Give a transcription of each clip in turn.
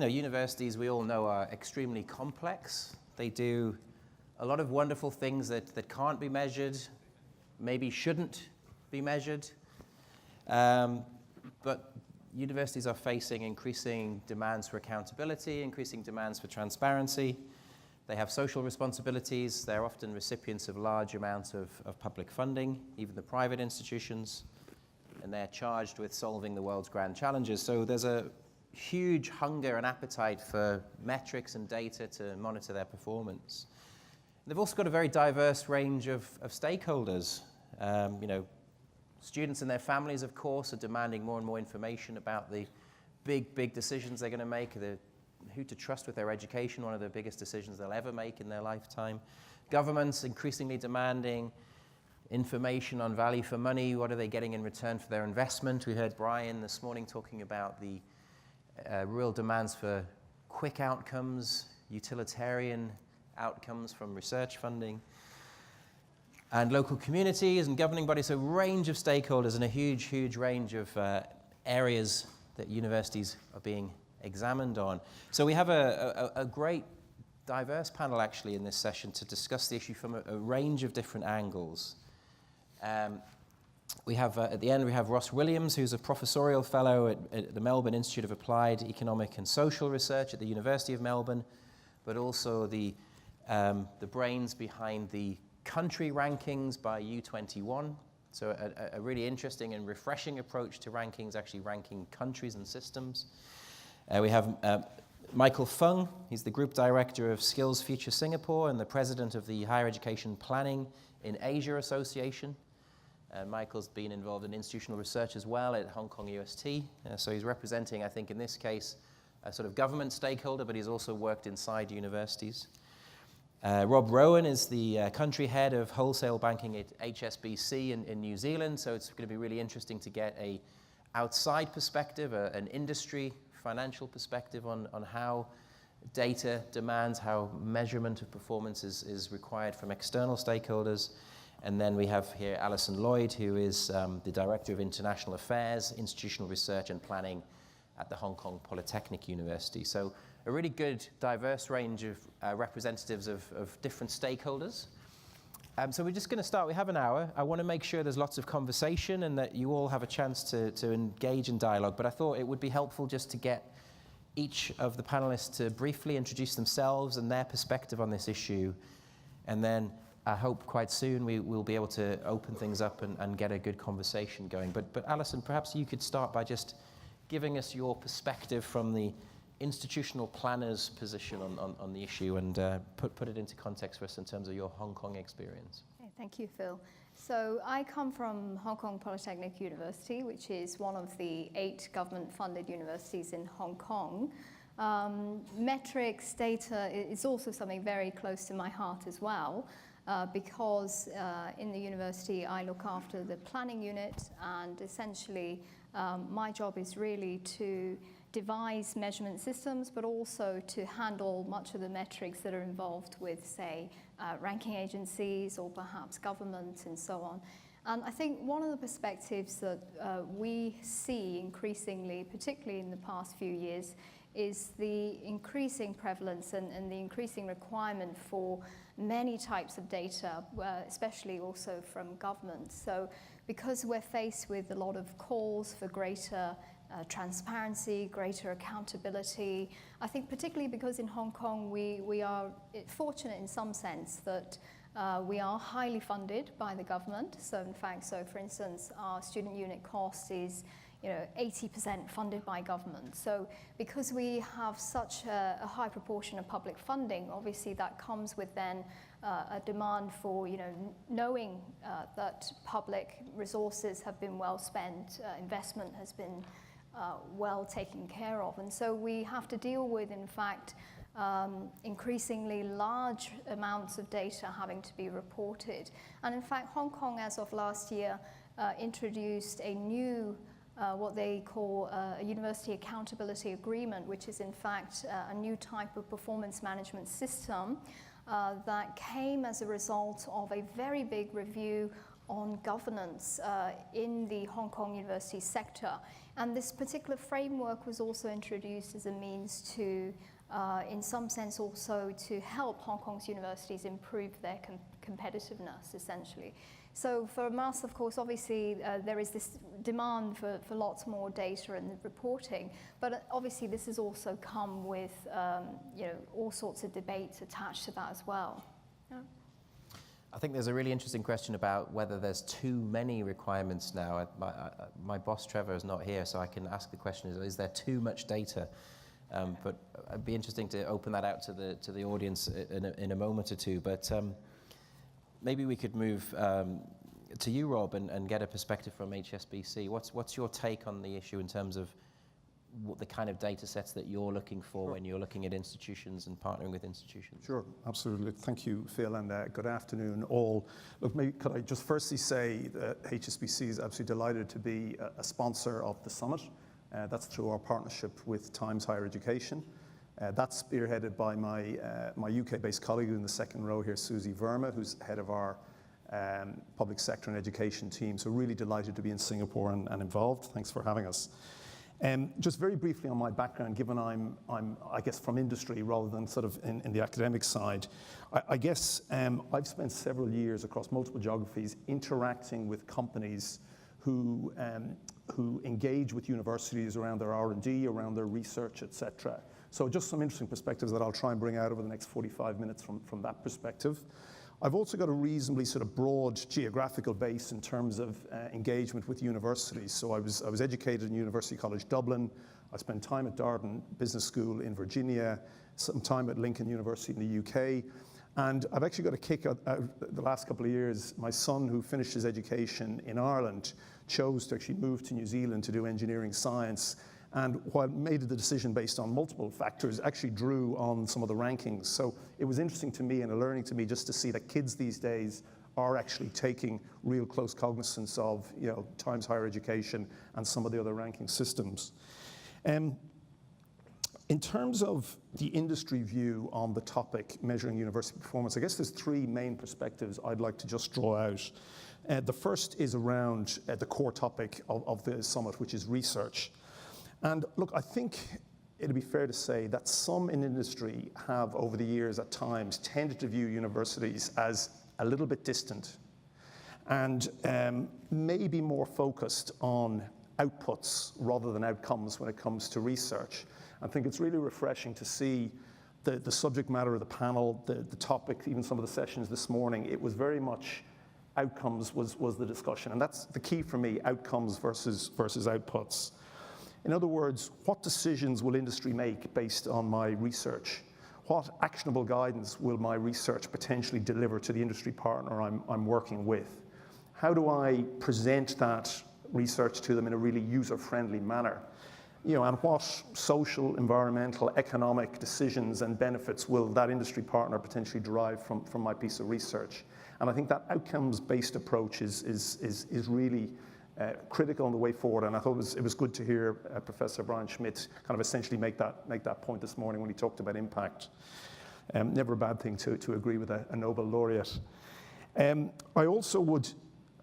universities, we all know, are extremely complex. They do a lot of wonderful things that can't be measured, maybe shouldn't be measured. But universities are facing increasing demands for accountability, increasing demands for transparency. They have social responsibilities. They're often recipients of large amounts of public funding, even the private institutions, and they're charged with solving the world's grand challenges. So there's a huge hunger and appetite for metrics and data to monitor their performance. They've also got a very diverse range of stakeholders. Students and their families, of course, are demanding more and more information about the big decisions they're going to make, who to trust with their education, one of the biggest decisions they'll ever make in their lifetime. Governments increasingly demanding information on value for money. What are they getting in return for their investment? We heard Brian this morning talking about the real demands for quick outcomes, utilitarian outcomes from research funding, and local communities and governing bodies, so a range of stakeholders and a huge range of areas that universities are being examined on. So we have a great diverse panel actually in this session to discuss the issue from a range of different angles. We have, at the end, we have Ross Williams, who's a professorial fellow at the Melbourne Institute of Applied Economic and Social Research at the University of Melbourne, but also the brains behind the country rankings by U21. So a really interesting and refreshing approach to rankings, actually ranking countries and systems. We have Michael Fung. He's the Group Director of SkillsFuture Singapore and the President of the Higher Education Planning in Asia Association. Michael's been involved in institutional research as well at Hong Kong UST. So he's representing, I think in this case, a sort of government stakeholder, but he's also worked inside universities. Rob Roughan is the country head of wholesale banking at HSBC in New Zealand. So it's going to be really interesting to get an outside perspective, an industry financial perspective on how data demands, how measurement of performance is required from external stakeholders. And then we have here Alison Lloyd, who is the Director of International Affairs, Institutional Research and Planning at the Hong Kong Polytechnic University. So a really good, diverse range of representatives of different stakeholders. So we're just going to start. We have an hour. I want to make sure there's lots of conversation and that you all have a chance to engage in dialogue. But I thought it would be helpful just to get each of the panelists to briefly introduce themselves and their perspective on this issue. And then I hope quite soon we will be able to open things up and get a good conversation going. But Alison, perhaps you could start by just giving us your perspective from the institutional planner's position on the issue and put it into context for us in terms of your Hong Kong experience. Okay, thank you, Phil. So I come from Hong Kong Polytechnic University, which is one of the 8 government-funded universities in Hong Kong. Metrics, data is also something very close to my heart as well, because in the university I look after the planning unit, and essentially my job is really to devise measurement systems, but also to handle much of the metrics that are involved with, say, ranking agencies or perhaps government and so on. And I think one of the perspectives that we see increasingly, particularly in the past few years, is the increasing prevalence and the increasing requirement for many types of data, especially also from government. So because we're faced with a lot of calls for greater transparency, greater accountability, I think particularly because in Hong Kong we are fortunate in some sense that we are highly funded by the government. So in fact, for instance, our student unit cost is 80% funded by government. So because we have such a high proportion of public funding, obviously that comes with then a demand for knowing that public resources have been well spent, investment has been well taken care of. And so we have to deal with, in fact, increasingly large amounts of data having to be reported. And in fact, Hong Kong, as of last year, introduced a new what they call a University Accountability Agreement, which is in fact a new type of performance management system that came as a result of a very big review on governance in the Hong Kong university sector. And this particular framework was also introduced as a means to, in some sense also to help Hong Kong's universities improve their competitiveness, essentially. So for us, of course, obviously there is this demand for lots more data and reporting, but obviously this has also come with all sorts of debates attached to that as well. Yeah. I think there's a really interesting question about whether there's too many requirements now. My boss Trevor is not here, so I can ask the question: is there too much data? But it'd be interesting to open that out to the audience in a moment or two. But maybe we could move to you, Rob, and get a perspective from HSBC. What's your take on the issue in terms of what the kind of data sets that you're looking for when you're looking at institutions and partnering with institutions? Sure, absolutely. Thank you, Phil, and good afternoon all. Look, could I just firstly say that HSBC is absolutely delighted to be a sponsor of the summit. That's through our partnership with Times Higher Education. That's spearheaded by my UK-based colleague in the second row here, Susie Verma, who's head of our public sector and education team. So really delighted to be in Singapore and involved. Thanks for having us. Just very briefly on my background, given I'm I guess from industry rather than sort of in the academic side, I guess I've spent several years across multiple geographies interacting with companies who engage with universities around their R&D, around their research, etc. So just some interesting perspectives that I'll try and bring out over the next 45 minutes from that perspective. I've also got a reasonably sort of broad geographical base in terms of engagement with universities. So I was educated in University College Dublin. I spent time at Darden Business School in Virginia, some time at Lincoln University in the UK. And I've actually got a kick out the last couple of years. My son, who finished his education in Ireland, chose to actually move to New Zealand to do engineering science. And while made the decision based on multiple factors, actually drew on some of the rankings. So it was interesting to me and a learning to me just to see that kids these days are actually taking real close cognizance of Times Higher Education and some of the other ranking systems. In terms of the industry view on the topic measuring university performance, I guess there's three main perspectives I'd like to just draw out. The first is around the core topic of the summit, which is research. And look, I think it'd be fair to say that some in industry have over the years at times tended to view universities as a little bit distant and maybe more focused on outputs rather than outcomes when it comes to research. I think it's really refreshing to see the subject matter of the panel, the topic, even some of the sessions this morning. It was very much outcomes was the discussion. And that's the key for me, outcomes versus outputs. In other words, what decisions will industry make based on my research? What actionable guidance will my research potentially deliver to the industry partner I'm working with? How do I present that research to them in a really user-friendly manner? And what social, environmental, economic decisions and benefits will that industry partner potentially derive from my piece of research? And I think that outcomes-based approach is really critical on the way forward, and I thought it was good to hear Professor Brian Schmidt kind of essentially make that point this morning when he talked about impact. Never a bad thing to agree with a Nobel laureate.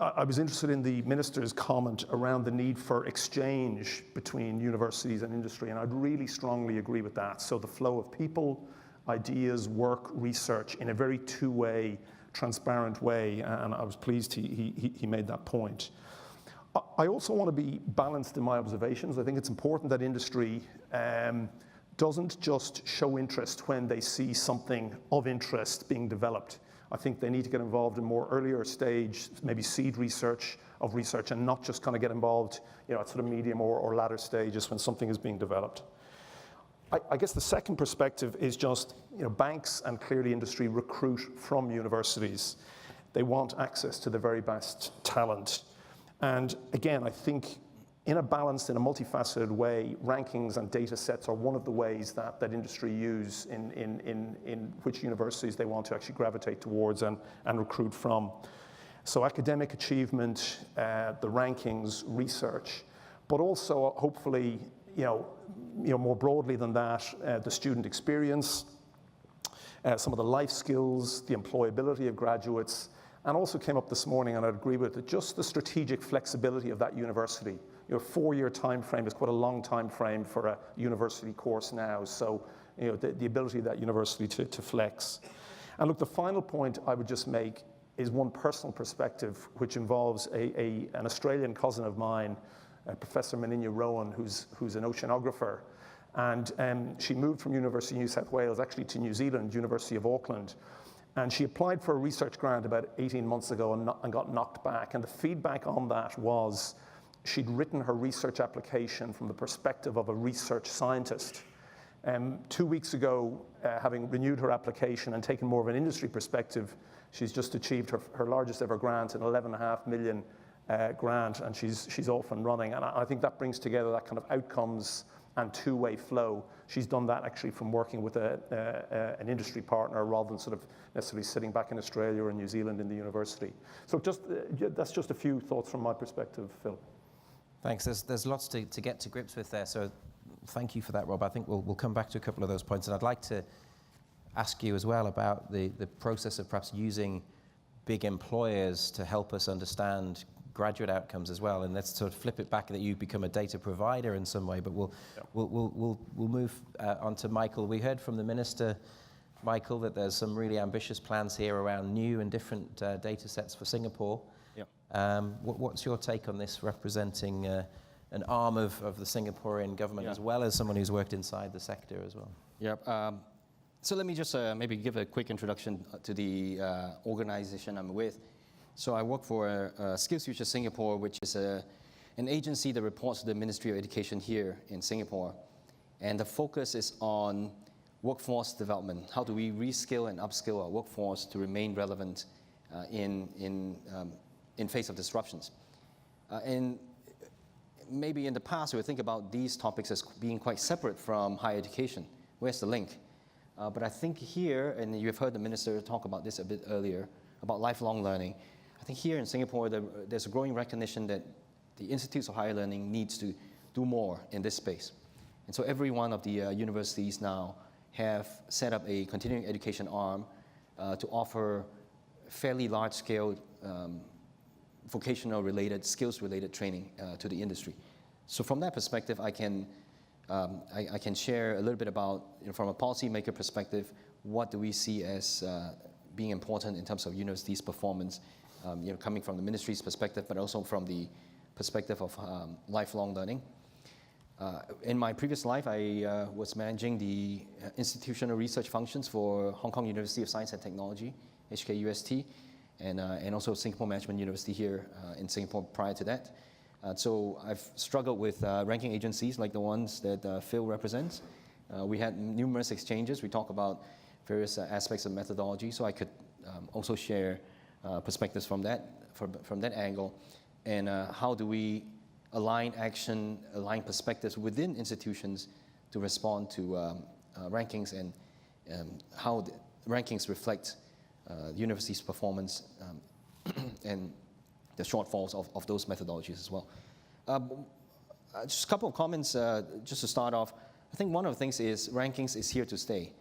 I was interested in the minister's comment around the need for exchange between universities and industry, and I'd really strongly agree with that. So the flow of people, ideas, work, research in a very two-way, transparent way, and I was pleased he made that point. I also want to be balanced in my observations. I think it's important that industry doesn't just show interest when they see something of interest being developed. I think they need to get involved in more earlier stage, maybe seed research, and not just kind of get involved at sort of medium or latter stages when something is being developed. I guess the second perspective is just banks and clearly industry recruit from universities. They want access to the very best talent. And again, I think in a balanced, in a multifaceted way, rankings and data sets are one of the ways that industry use in which universities they want to actually gravitate towards and recruit from. So academic achievement, the rankings, research, but also hopefully, more broadly than that, the student experience, some of the life skills, the employability of graduates, And also came up this morning, and I'd agree with it, just the strategic flexibility of that university. Your 4-year time frame is quite a long time frame for a university course now. So, the ability of that university to flex. And look, the final point I would just make is one personal perspective, which involves an Australian cousin of mine, Professor Roughan, who's an oceanographer. And she moved from University of New South Wales, actually to New Zealand, University of Auckland. And she applied for a research grant about 18 months ago and got knocked back. And the feedback on that was she'd written her research application from the perspective of a research scientist. 2 weeks ago, having renewed her application and taken more of an industry perspective, she's just achieved her largest ever grant, an $11.5 million grant, and she's off and running. And I think that brings together that kind of outcomes and two-way flow. She's done that actually from working with an industry partner rather than sort of necessarily sitting back in Australia or in New Zealand in the university. So that's just a few thoughts from my perspective, Phil. Thanks. There's lots to get to grips with there. So thank you for that, Rob. I think we'll come back to a couple of those points. And I'd like to ask you as well about the process of perhaps using big employers to help us understand graduate outcomes as well. And let's sort of flip it back that you become a data provider in some way. But we'll move on to Michael. We heard from the Minister, Michael, that there's some really ambitious plans here around new and different data sets for Singapore. What's your take on this, representing an arm of the Singaporean government, as well as someone who's worked inside the sector as well? So let me just maybe give a quick introduction to the organization I'm with. So I work for SkillsFuture Singapore, which is an agency that reports to the Ministry of Education here in Singapore. And the focus is on workforce development. How do we reskill and upskill our workforce to remain relevant in face of disruptions? And maybe in the past, we would think about these topics as being quite separate from higher education. Where's the link? But I think here, and you've heard the Minister talk about this a bit earlier, about lifelong learning. I think here in Singapore, there's a growing recognition that the institutes of higher learning needs to do more in this space. And so every one of the universities now have set up a continuing education arm to offer fairly large-scale vocational-related, skills-related training to the industry. So from that perspective, I can share a little bit about, from a policymaker perspective, what do we see as being important in terms of universities' performance, coming from the ministry's perspective, but also from the perspective of lifelong learning. In my previous life, I was managing the institutional research functions for Hong Kong University of Science and Technology, HKUST, and also Singapore Management University here in Singapore prior to that. So I've struggled with ranking agencies like the ones that Phil represents. We had numerous exchanges. We talk about various aspects of methodology, so I could also share perspectives from that angle. And how do we align action, align perspectives within institutions to respond to rankings, and how the rankings reflect the university's performance and the shortfalls of those methodologies as well. Just a couple of comments just to start off. I think one of the things is rankings is here to stay.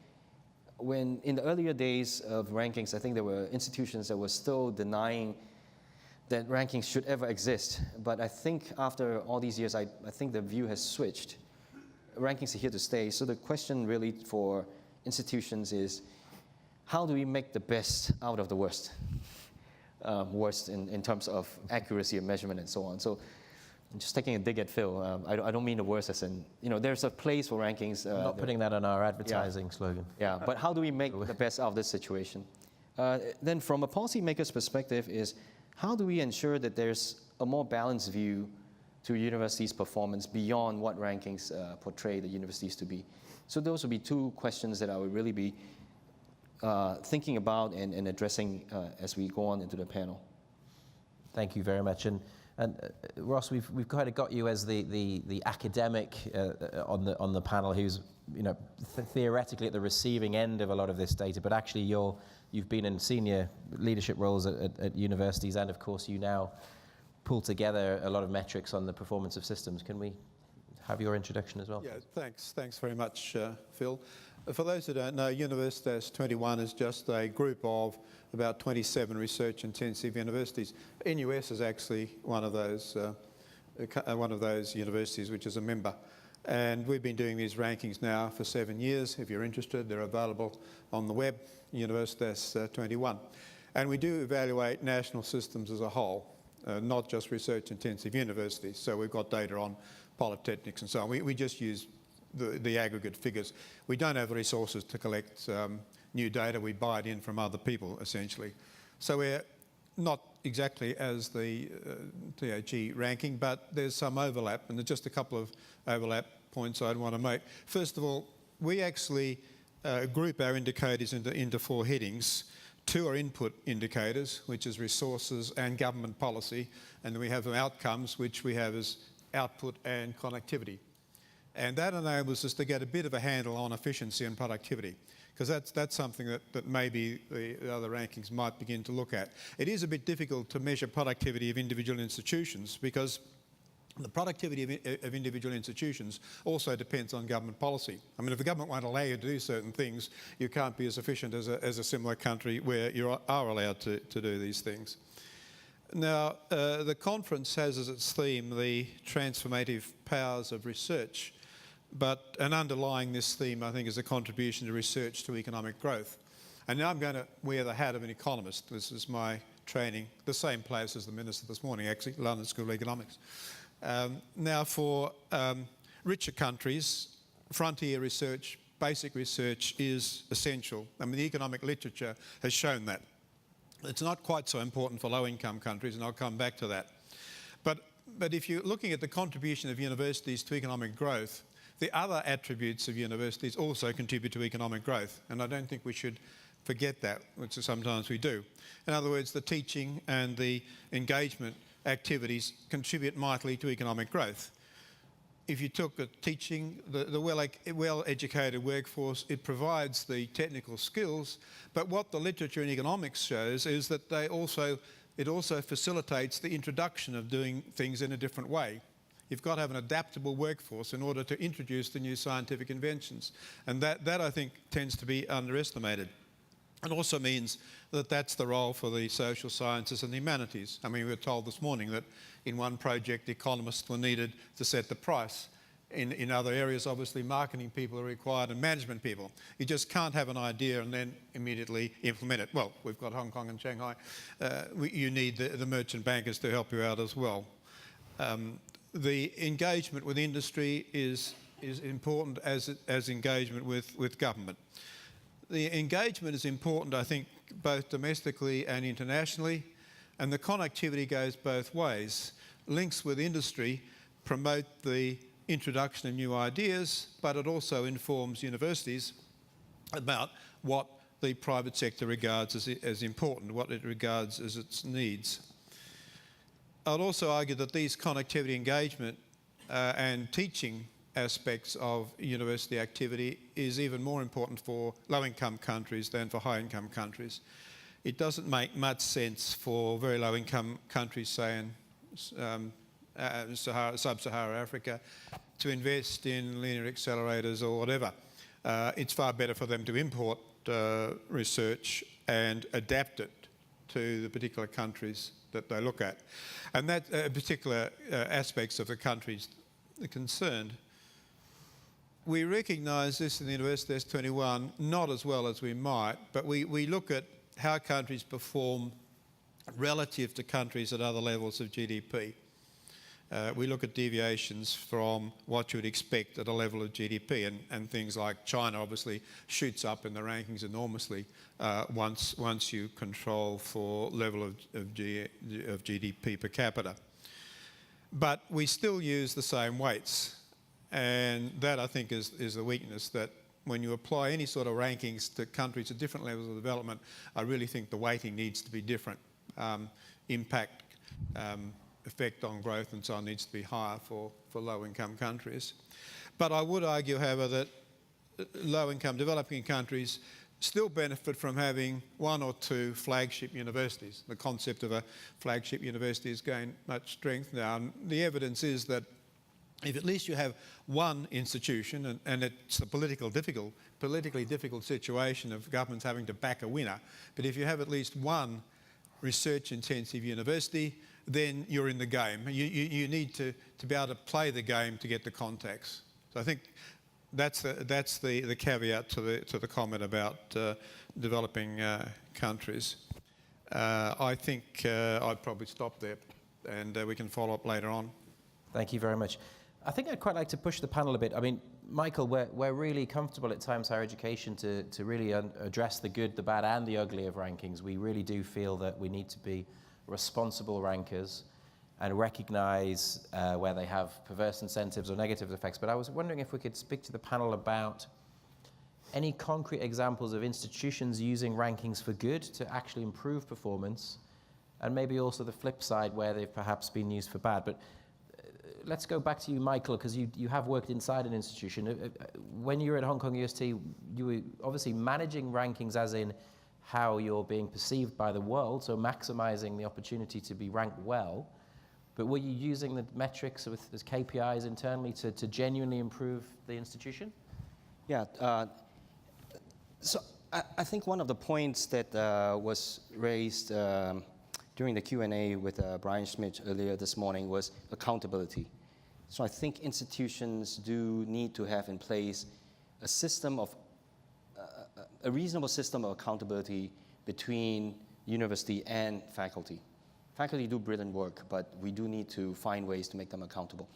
When in the earlier days of rankings, I think there were institutions that were still denying that rankings should ever exist. But I think after all these years, I think the view has switched. Rankings are here to stay. So the question really for institutions is, how do we make the best out of the worst? Worst in terms of accuracy of measurement and so on. So I'm just taking a dig at Phil. I don't mean the worst as in, there's a place for rankings. I'm not putting that on our advertising slogan. Yeah, but how do we make the best out of this situation? Then from a policymaker's perspective is, how do we ensure that there's a more balanced view to universities' performance beyond what rankings portray the universities to be? So those would be two questions that I would really be thinking about and addressing as we go on into the panel. Thank you very much. And Ross, we've kind of got you as the academic on the panel who's theoretically at the receiving end of a lot of this data, but actually you've been in senior leadership roles at universities, and of course you now pull together a lot of metrics on the performance of systems. Can we have your introduction as well? Yeah, thanks very much, Phil. For those who don't know, Universitas 21 is just a group of about 27 research-intensive universities. NUS is actually one of those universities which is a member. And we've been doing these rankings now for 7 years. If you're interested, they're available on the web, Universitas 21. And we do evaluate national systems as a whole, not just research-intensive universities. So we've got data on polytechnics and so on. We just use the aggregate figures. We don't have the resources to collect new data. We buy it in from other people, essentially. So we're not exactly as the THE ranking, but there's some overlap, and there's just a couple of overlap points I'd want to make. First of all, we actually group our indicators into 4 headings. 2 are input indicators, which is resources and government policy, and then we have outcomes, which we have as output and connectivity. And that enables us to get a bit of a handle on efficiency and productivity, because that's something that maybe the other rankings might begin to look at. It is a bit difficult to measure productivity of individual institutions, because the productivity of individual institutions also depends on government policy. I mean, if the government won't allow you to do certain things, you can't be as efficient as a similar country where you are allowed to do these things. Now, the conference has as its theme the transformative powers of research. But underlying this theme, I think, is a contribution to research to economic growth. And now I'm going to wear the hat of an economist. This is my training, the same place as the Minister this morning, actually, London School of Economics. Now, for richer countries, frontier research, basic research is essential. I mean, the economic literature has shown that. It's not quite so important for low-income countries, and I'll come back to that. But if you're looking at the contribution of universities to economic growth, the other attributes of universities also contribute to economic growth, and I don't think we should forget that, which sometimes we do. In other words, the teaching and the engagement activities contribute mightily to economic growth. If you took the teaching, the well-educated workforce, it provides the technical skills, but what the literature in economics shows is that it also facilitates the introduction of doing things in a different way. You've got to have an adaptable workforce in order to introduce the new scientific inventions. And that I think, tends to be underestimated. It also means that that's the role for the social sciences and the humanities. I mean, we were told this morning that in one project, economists were needed to set the price. In other areas, obviously, marketing people are required and management people. You just can't have an idea and then immediately implement it. Well, we've got Hong Kong and Shanghai. You need the merchant bankers to help you out as well. The engagement with industry is important as engagement with government. The engagement is important, I think, both domestically and internationally, and the connectivity goes both ways. Links with industry promote the introduction of new ideas, but it also informs universities about what the private sector regards as important, what it regards as its needs. I'd also argue that these connectivity engagement and teaching aspects of university activity is even more important for low-income countries than for high-income countries. It doesn't make much sense for very low-income countries, say in sub-Saharan Africa, to invest in linear accelerators or whatever. It's far better for them to import research and adapt it to the particular countries that they look at. And that particular aspects of the countries concerned. We recognise this in the Universitas 21 not as well as we might, but we look at how countries perform relative to countries at other levels of GDP. We look at deviations from what you would expect at a level of GDP, and things like China obviously shoots up in the rankings enormously once you control for level of GDP per capita. But we still use the same weights, and that I think is the weakness, that when you apply any sort of rankings to countries at different levels of development, I really think the weighting needs to be different. Impact, effect on growth and so on needs to be higher for low-income countries. But I would argue, however, that low-income developing countries still benefit from having one or two flagship universities. The concept of a flagship university has gained much strength now, and the evidence is that if at least you have one institution, and it's a politically difficult situation of governments having to back a winner, but if you have at least one research-intensive university, then you're in the game. You need to be able to play the game to get the contacts. So I think that's the caveat to the comment about developing countries. I think I'd probably stop there, and we can follow up later on. Thank you very much. I think I'd quite like to push the panel a bit. I mean, Michael, we're really comfortable at Times Higher Education to really address the good, the bad, and the ugly of rankings. We really do feel that we need to be responsible rankers and recognize where they have perverse incentives or negative effects. But I was wondering if we could speak to the panel about any concrete examples of institutions using rankings for good to actually improve performance, and maybe also the flip side where they've perhaps been used for bad. But let's go back to you, Michael, because you have worked inside an institution. When you were at Hong Kong UST, you were obviously managing rankings as in how you're being perceived by the world, so maximizing the opportunity to be ranked well. But were you using the metrics as KPIs internally to genuinely improve the institution? Yeah. So I think one of the points that was raised during the Q&A with Brian Schmidt earlier this morning was accountability. So I think institutions do need to have in place a system of a reasonable system of accountability between university and faculty. Faculty do brilliant work, but we do need to find ways to make them accountable.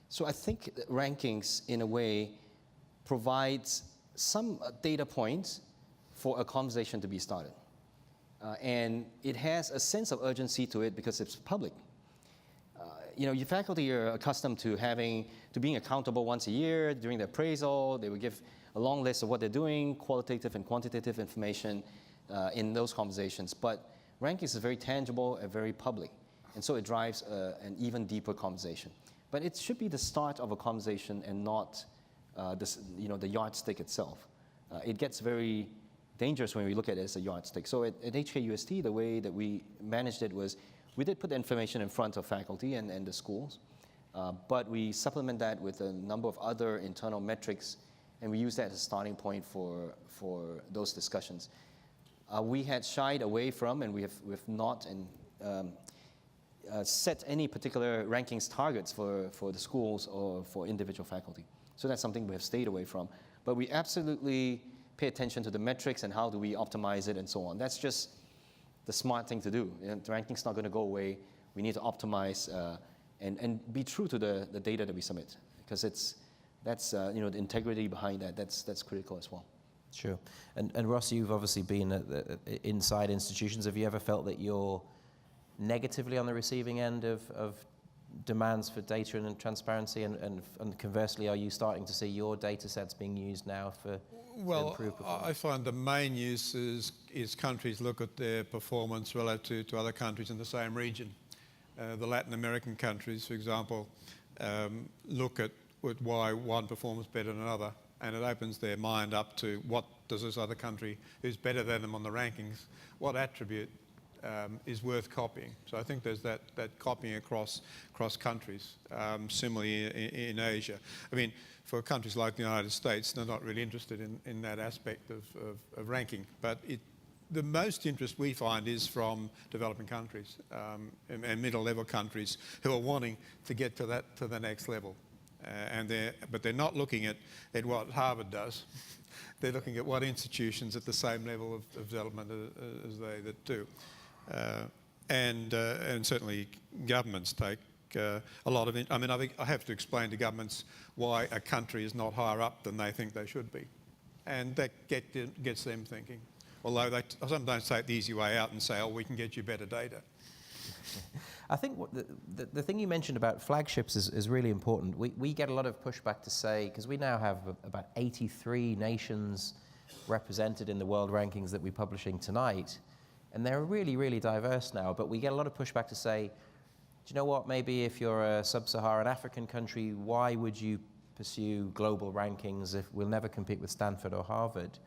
So I think rankings, in a way, provides some data points for a conversation to be started. And it has a sense of urgency to it because it's public. Your faculty are accustomed to being accountable once a year during the appraisal. They will give a long list of what they're doing, qualitative and quantitative information in those conversations. But rankings is very tangible and very public, and so it drives an even deeper conversation. But it should be the start of a conversation and not the yardstick itself. It gets very dangerous when we look at it as a yardstick. So at HKUST, the way that we managed it was we did put the information in front of faculty and the schools, but we supplement that with a number of other internal metrics, and we use that as a starting point for those discussions. We had shied away from, and we have not set any particular rankings targets for the schools or for individual faculty. So that's something we have stayed away from. But we absolutely pay attention to the metrics and how do we optimize it and so on. That's just the smart thing to do. The ranking's not going to go away. We need to optimize and be true to the data that we submit, because that's the integrity behind that. That's critical as well. Sure. And Ross, you've obviously been inside institutions. Have you ever felt that you're negatively on the receiving end of demands for data and transparency, and conversely, are you starting to see your data sets being used now to improve performance? I find the main use is countries look at their performance relative to other countries in the same region. The Latin American countries, for example, look at why one performs better than another, and it opens their mind up to what does this other country who's better than them on the rankings, what attribute is worth copying. So I think there's that copying across countries. Similarly in Asia. I mean, for countries like the United States, they're not really interested in that aspect of ranking. But the most interest we find is from developing countries and middle-level countries who are wanting to get to the next level. But they're not looking at what Harvard does. They're looking at what institutions at the same level of development as they that do. And certainly governments take a lot of it. I mean, I have to explain to governments why a country is not higher up than they think they should be. And that gets them thinking. Although they sometimes take the easy way out and say, oh, we can get you better data. I think the thing you mentioned about flagships is really important. We get a lot of pushback to say, because we now have about 83 nations represented in the world rankings that we're publishing tonight, and they're really, really diverse now, but we get a lot of pushback to say, do you know what, maybe if you're a sub-Saharan African country, why would you pursue global rankings if we'll never compete with Stanford or Harvard?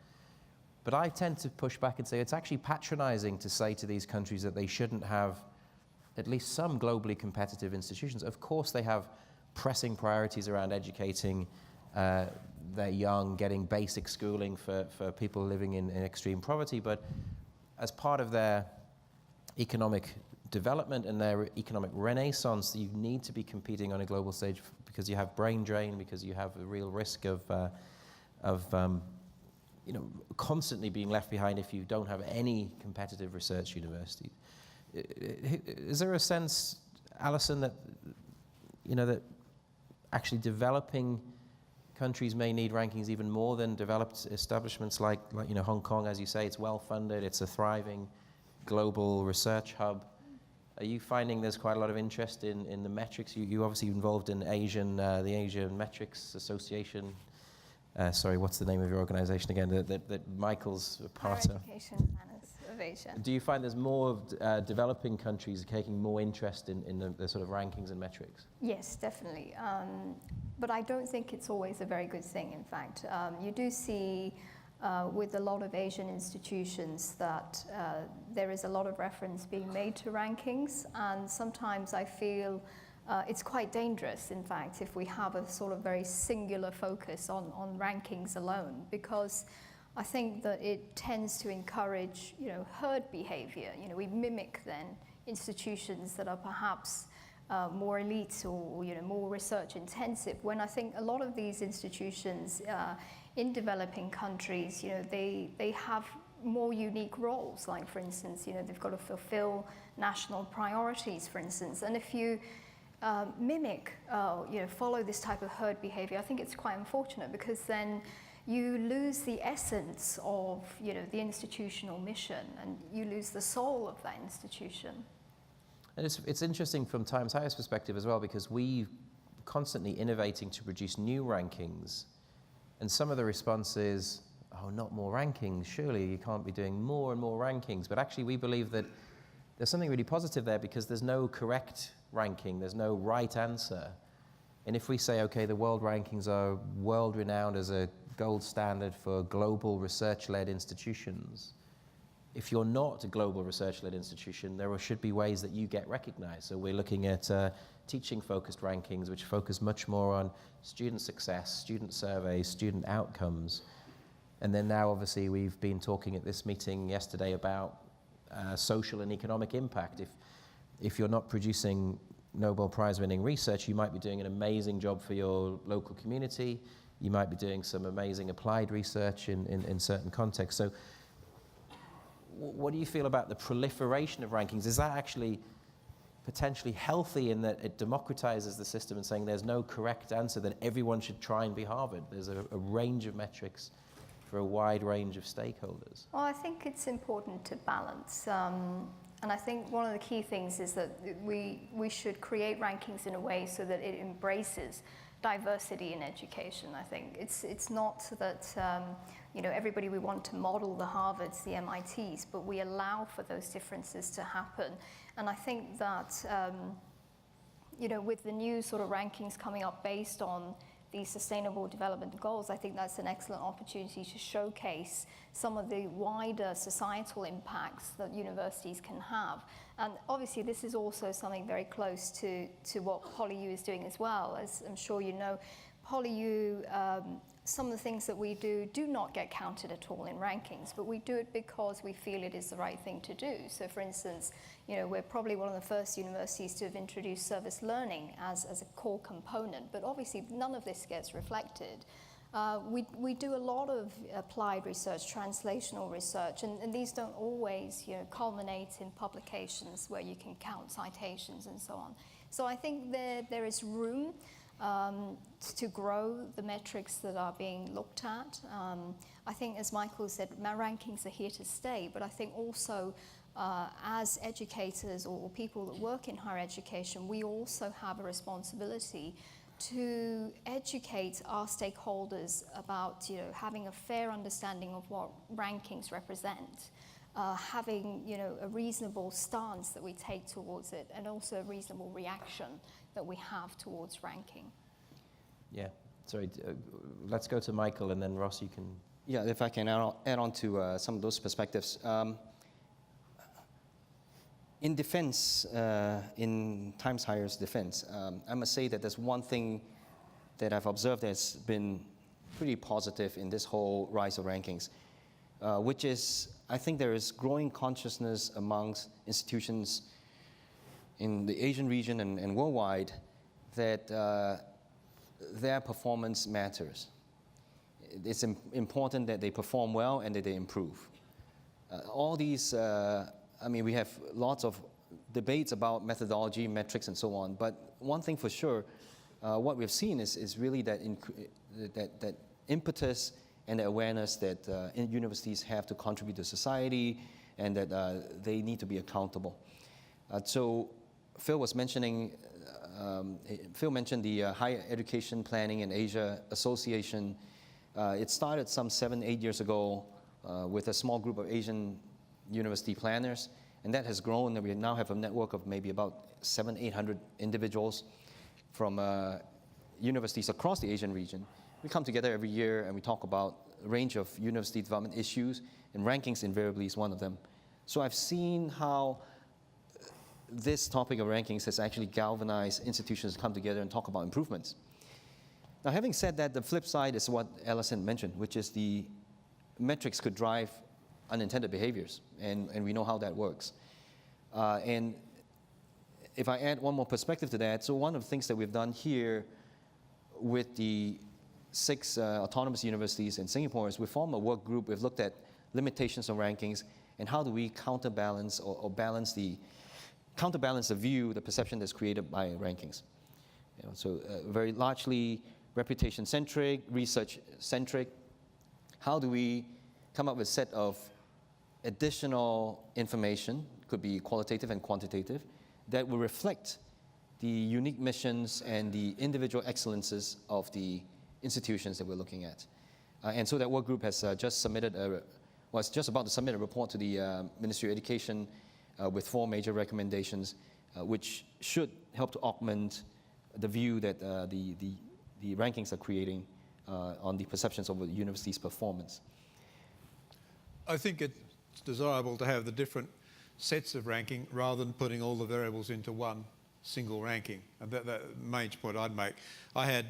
But I tend to push back and say it's actually patronizing to say to these countries that they shouldn't have at least some globally competitive institutions. Of course they have pressing priorities around educating their young, getting basic schooling for people living in extreme poverty, but as part of their economic development and their economic renaissance, you need to be competing on a global stage because you have brain drain, because you have a real risk of constantly being left behind if you don't have any competitive research university. Is there a sense, Alison, that that actually developing countries may need rankings even more than developed establishments like Hong Kong, as you say, it's well funded, it's a thriving global research hub. Are you finding there's quite a lot of interest in the metrics? You obviously involved in the Asian Metrics Association. Sorry, what's the name of your organization again? That Michael's a part of. Education Planners of Asia. Do you find there's more developing countries taking more interest in the sort of rankings and metrics? Yes, definitely. But I don't think it's always a very good thing, in fact. You do see with a lot of Asian institutions that there is a lot of reference being made to rankings, and sometimes I feel it's quite dangerous, in fact, if we have a sort of very singular focus on rankings alone, because I think that it tends to encourage, herd behavior. We mimic then institutions that are perhaps more elite or more research intensive, when I think a lot of these institutions in developing countries, they have more unique roles. Like, for instance, they've got to fulfill national priorities, for instance, and if you mimic, follow this type of herd behavior, I think it's quite unfortunate, because then you lose the essence of, the institutional mission, and you lose the soul of that institution. And it's interesting from Times Higher's perspective as well, because we're constantly innovating to produce new rankings, and some of the response is, oh, not more rankings, surely you can't be doing more and more rankings. But actually we believe that there's something really positive there, because there's no correct ranking, there's no right answer. And if we say, okay, the world rankings are world-renowned as a gold standard for global research-led institutions, if you're not a global research-led institution, there should be ways that you get recognized. So we're looking at teaching-focused rankings, which focus much more on student success, student surveys, student outcomes. And then now, obviously, we've been talking at this meeting yesterday about social and economic impact. If you're not producing Nobel Prize-winning research, you might be doing an amazing job for your local community. You might be doing some amazing applied research in certain contexts. So what do you feel about the proliferation of rankings? Is that actually potentially healthy in that it democratizes the system and saying there's no correct answer, that everyone should try and be Harvard? There's a range of metrics for a wide range of stakeholders. Well, I think it's important to balance. And I think one of the key things is that we should create rankings in a way so that it embraces diversity in education. I think it's not that everybody we want to model the Harvards, the MITs, but we allow for those differences to happen. And I think that with the new sort of rankings coming up based on these sustainable development goals, I think that's an excellent opportunity to showcase some of the wider societal impacts that universities can have. And obviously this is also something very close to what PolyU is doing as well. As I'm sure you know, PolyU, some of the things that we do not get counted at all in rankings, but we do it because we feel it is the right thing to do. So for instance, we're probably one of the first universities to have introduced service learning as a core component, but obviously none of this gets reflected. We do a lot of applied research, translational research, and these don't always culminate in publications where you can count citations and so on. So I think there is room to grow the metrics that are being looked at. I think, as Michael said, rankings are here to stay, but I think also as educators or people that work in higher education, we also have a responsibility to educate our stakeholders about having a fair understanding of what rankings represent, having a reasonable stance that we take towards it, and also a reasonable reaction that we have towards ranking. Yeah, sorry, let's go to Michael, and then Ross, you can... Yeah, if I can add on to some of those perspectives. in defense, in Times Higher's defense, I must say that there's one thing that I've observed that's been pretty positive in this whole rise of rankings, which is I think there is growing consciousness amongst institutions in the Asian region and worldwide that their performance matters. It's important that they perform well and that they improve. All these, we have lots of debates about methodology, metrics, and so on, but one thing for sure, what we've seen is really that impetus and the awareness that universities have to contribute to society and that they need to be accountable. So Phil mentioned the Higher Education Planning in Asia Association. It started some 7-8 years ago with a small group of Asian university planners, and that has grown, and we now have a network of maybe about 700-800 individuals from universities across the Asian region. We come together every year and we talk about a range of university development issues, and rankings invariably is one of them. So I've seen how this topic of rankings has actually galvanized institutions to come together and talk about improvements. Now, having said that, the flip side is what Alison mentioned, which is the metrics could drive unintended behaviors, and we know how that works. And if I add one more perspective to that, so one of the things that we've done here with the 6 autonomous universities in Singapore is we formed a work group. We've looked at limitations of rankings and how do we counterbalance or balance the view, the perception that's created by rankings. So very largely reputation-centric, research-centric. How do we come up with a set of additional information, could be qualitative and quantitative, that will reflect the unique missions and the individual excellences of the institutions that we're looking at. And so that work group has just about to submit a report to the Ministry of Education with 4 major recommendations, which should help to augment the view that the rankings are creating on the perceptions of the university's performance. I think it's desirable to have the different sets of ranking rather than putting all the variables into one single ranking. And that main point I'd make. I had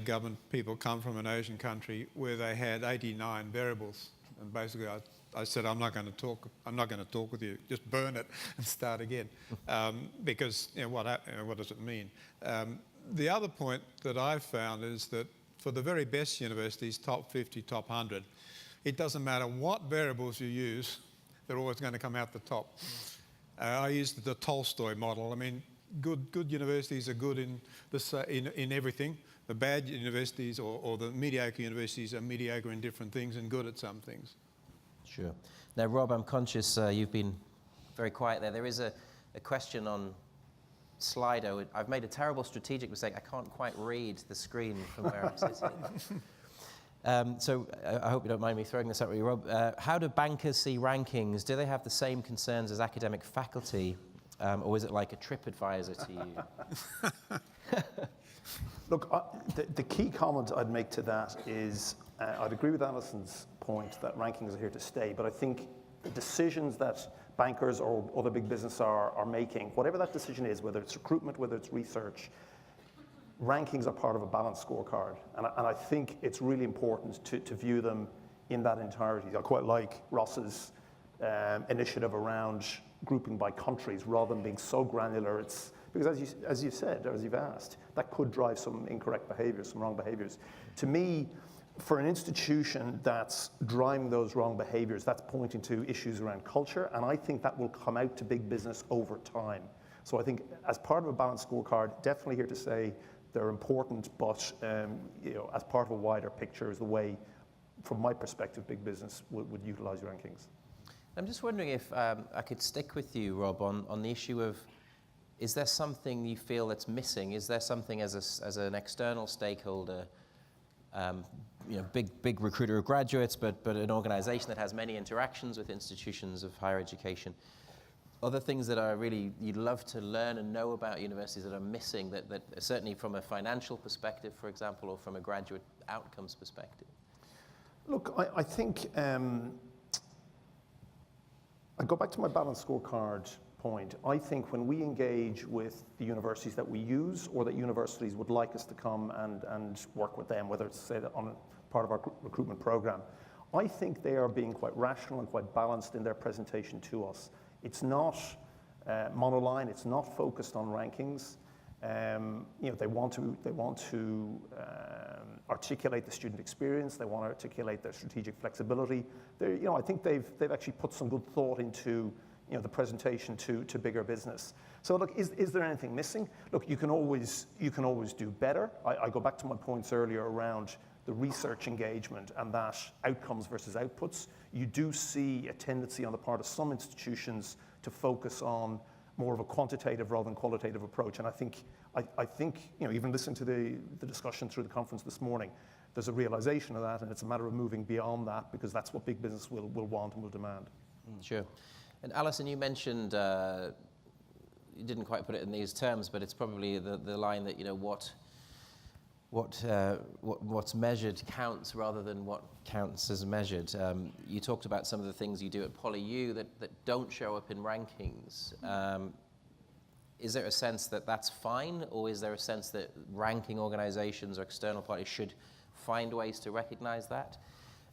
government people come from an Asian country where they had 89 variables, and basically I said, I'm not going to talk with you. Just burn it and start again, because what does it mean? The other point that I've found is that for the very best universities, top 50, top 100, it doesn't matter what variables you use, they're always going to come out the top. I used the Tolstoy model. I mean, good universities are good in everything. The bad universities or the mediocre universities are mediocre in different things and good at some things. Sure. Now, Rob, I'm conscious you've been very quiet there. There is a question on Slido. I've made a terrible strategic mistake. I can't quite read the screen from where I'm sitting. So I hope you don't mind me throwing this out with you, Rob. How do bankers see rankings? Do they have the same concerns as academic faculty, or is it like a TripAdvisor to you? Look, the key comment I'd make to that is I'd agree with Alison's point that rankings are here to stay, but I think the decisions that bankers or other big business are making, whatever that decision is, whether it's recruitment, whether it's research, rankings are part of a balanced scorecard. And I think it's really important to view them in that entirety. I quite like Ross's initiative around grouping by countries rather than being so granular. It's because as you said, or as you've asked, that could drive some incorrect behaviors, some wrong behaviors. To me, for an institution that's driving those wrong behaviors, that's pointing to issues around culture, and I think that will come out to big business over time. So I think as part of a balanced scorecard, definitely here to say they're important, but as part of a wider picture is the way, from my perspective, big business would utilize rankings. I'm just wondering if I could stick with you, Rob, on the issue of, is there something you feel that's missing? Is there something as an external stakeholder, big recruiter of graduates, but an organization that has many interactions with institutions of higher education, other things that are really you'd love to learn and know about universities that are missing, that certainly from a financial perspective, for example, or from a graduate outcomes perspective? Look, I think I go back to my balanced scorecard point. I think when we engage with the universities that we use, or that universities would like us to come and work with them, whether it's say on a part of our recruitment program, I think they are being quite rational and quite balanced in their presentation to us. It's not monoline, it's not focused on rankings. They want to articulate the student experience. They want to articulate their strategic flexibility. I think they've actually put some good thought into the presentation to bigger business. So look, is there anything missing? Look, you can always do better. I go back to my points earlier around the research engagement and that outcomes versus outputs. You do see a tendency on the part of some institutions to focus on more of a quantitative rather than qualitative approach. And I think even listening to the discussion through the conference this morning, there's a realization of that, and it's a matter of moving beyond that, because that's what big business will want and will demand. Sure. And Alison, you mentioned, you didn't quite put it in these terms, but it's probably the line that, what's measured counts rather than what counts as measured. You talked about some of the things you do at PolyU that don't show up in rankings. Is there a sense that that's fine, or is there a sense that ranking organizations or external parties should find ways to recognize that?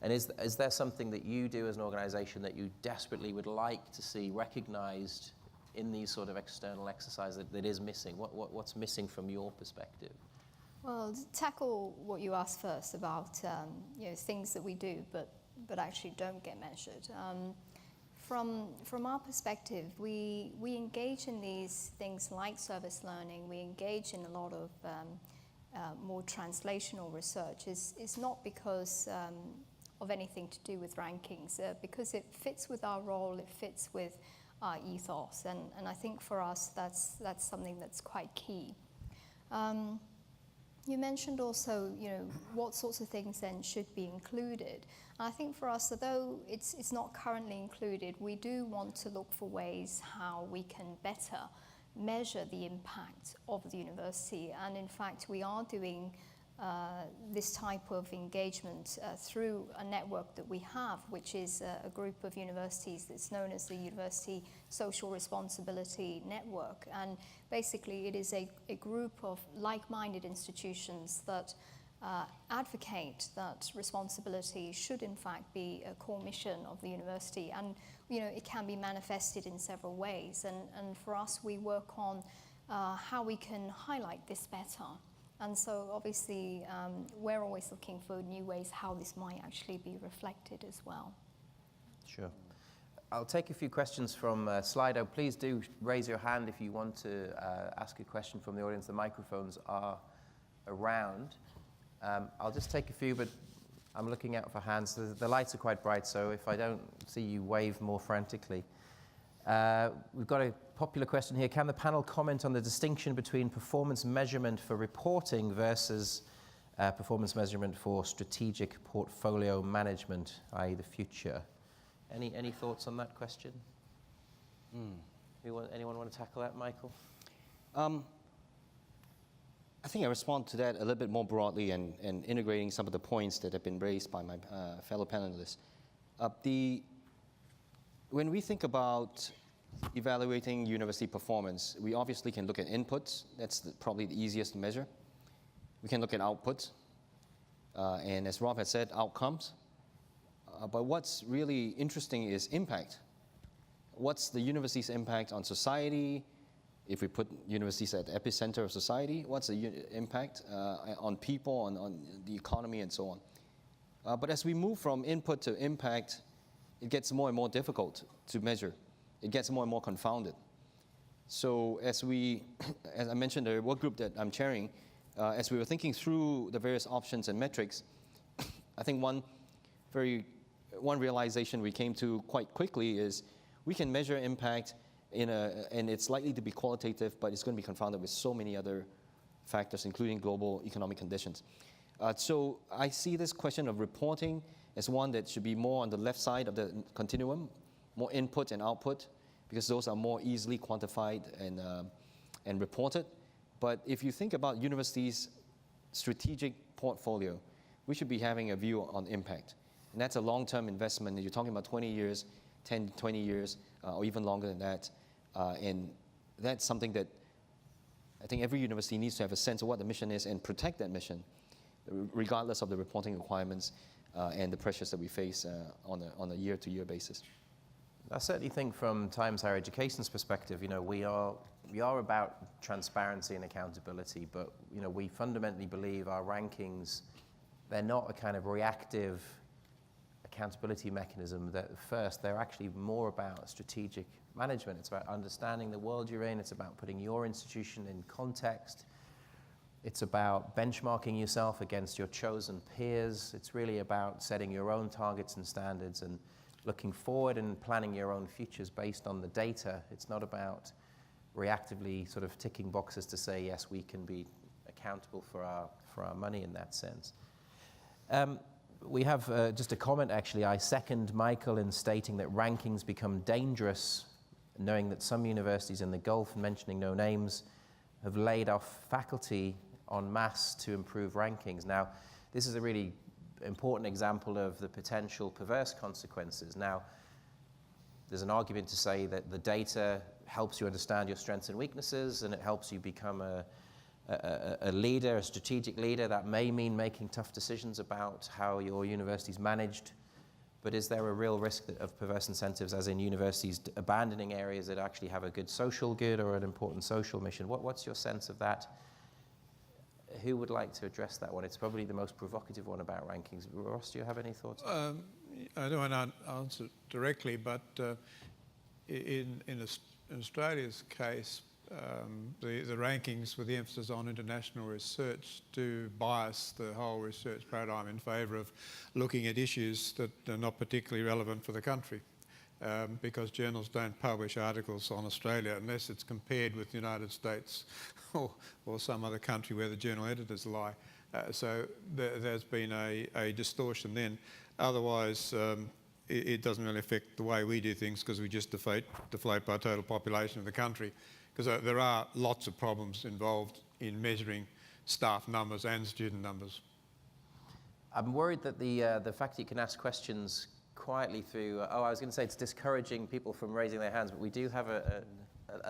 And is there something that you do as an organization that you desperately would like to see recognized in these sort of external exercises that is missing? What's missing from your perspective? Well, to tackle what you asked first about things that we do but actually don't get measured. From our perspective, we engage in these things like service learning. We engage in a lot of more translational research. It's not because of anything to do with rankings, because it fits with our role, it fits with our ethos, and I think for us that's something that's quite key. You mentioned also, what sorts of things then should be included. And I think for us, although it's not currently included, we do want to look for ways how we can better measure the impact of the university. And in fact, we are doing this type of engagement through a network that we have, which is a group of universities that's known as the University Social Responsibility Network. And basically it is a group of like-minded institutions that advocate that responsibility should in fact be a core mission of the university. And it can be manifested in several ways. And for us, we work on how we can highlight this better. And so obviously, we're always looking for new ways how this might actually be reflected as well. Sure. I'll take a few questions from Slido. Please do raise your hand if you want to ask a question from the audience. The microphones are around. I'll just take a few, but I'm looking out for hands. The lights are quite bright, so if I don't see you wave more frantically. We've got a popular question here. Can the panel comment on the distinction between performance measurement for reporting versus performance measurement for strategic portfolio management, i.e. the future? Any thoughts on that question? Anyone want to tackle that, Michael? I think I respond to that a little bit more broadly and integrating some of the points that have been raised by my fellow panelists. When we think about evaluating university performance, we obviously can look at inputs. That's probably the easiest to measure. We can look at outputs, and as Rob had said, outcomes. But what's really interesting is impact. What's the university's impact on society? If we put universities at the epicenter of society, what's the impact on people, on the economy, and so on? But as we move from input to impact, it gets more and more difficult to measure. It gets more and more confounded. So as I mentioned, the work group that I'm chairing, as we were thinking through the various options and metrics, I think one realization we came to quite quickly is we can measure impact and it's likely to be qualitative, but it's going to be confounded with so many other factors, including global economic conditions. So I see this question of reporting as one that should be more on the left side of the continuum, more input and output, because those are more easily quantified and reported. But if you think about universities' strategic portfolio, we should be having a view on impact. And that's a long-term investment. You're talking about 20 years, 10, 20 years, or even longer than that. And that's something that I think every university needs to have a sense of what the mission is and protect that mission, regardless of the reporting requirements and the pressures that we face on a year-to-year basis. I certainly think from Times Higher Education's perspective, we are about transparency and accountability, but we fundamentally believe our rankings, they're not a kind of reactive accountability mechanism. That first, they're actually more about strategic management. It's about understanding the world you're in. It's about putting your institution in context. It's about benchmarking yourself against your chosen peers. It's really about setting your own targets and standards and looking forward and planning your own futures based on the data. It's not about reactively sort of ticking boxes to say, yes, we can be accountable for our money in that sense. We have just a comment, actually. I second Michael in stating that rankings become dangerous, knowing that some universities in the Gulf, mentioning no names, have laid off faculty en masse to improve rankings. Now, this is a really important example of the potential perverse consequences. Now, there's an argument to say that the data helps you understand your strengths and weaknesses, and it helps you become a leader, a strategic leader. That may mean making tough decisions about how your university's managed. But is there a real risk of perverse incentives, as in universities abandoning areas that actually have a good social good or an important social mission? What's your sense of that? Who would like to address that one? It's probably the most provocative one about rankings. Ross, do you have any thoughts? I don't want to answer directly, but in Australia's case, the rankings with the emphasis on international research do bias the whole research paradigm in favour of looking at issues that are not particularly relevant for the country, because journals don't publish articles on Australia unless it's compared with the United States or some other country where the journal editors lie. So there's been a distortion then. Otherwise, it doesn't really affect the way we do things, because we just deflate by total population of the country. Because there are lots of problems involved in measuring staff numbers and student numbers. I'm worried that the fact that you can ask questions quietly through, I was going to say it's discouraging people from raising their hands, but we do have a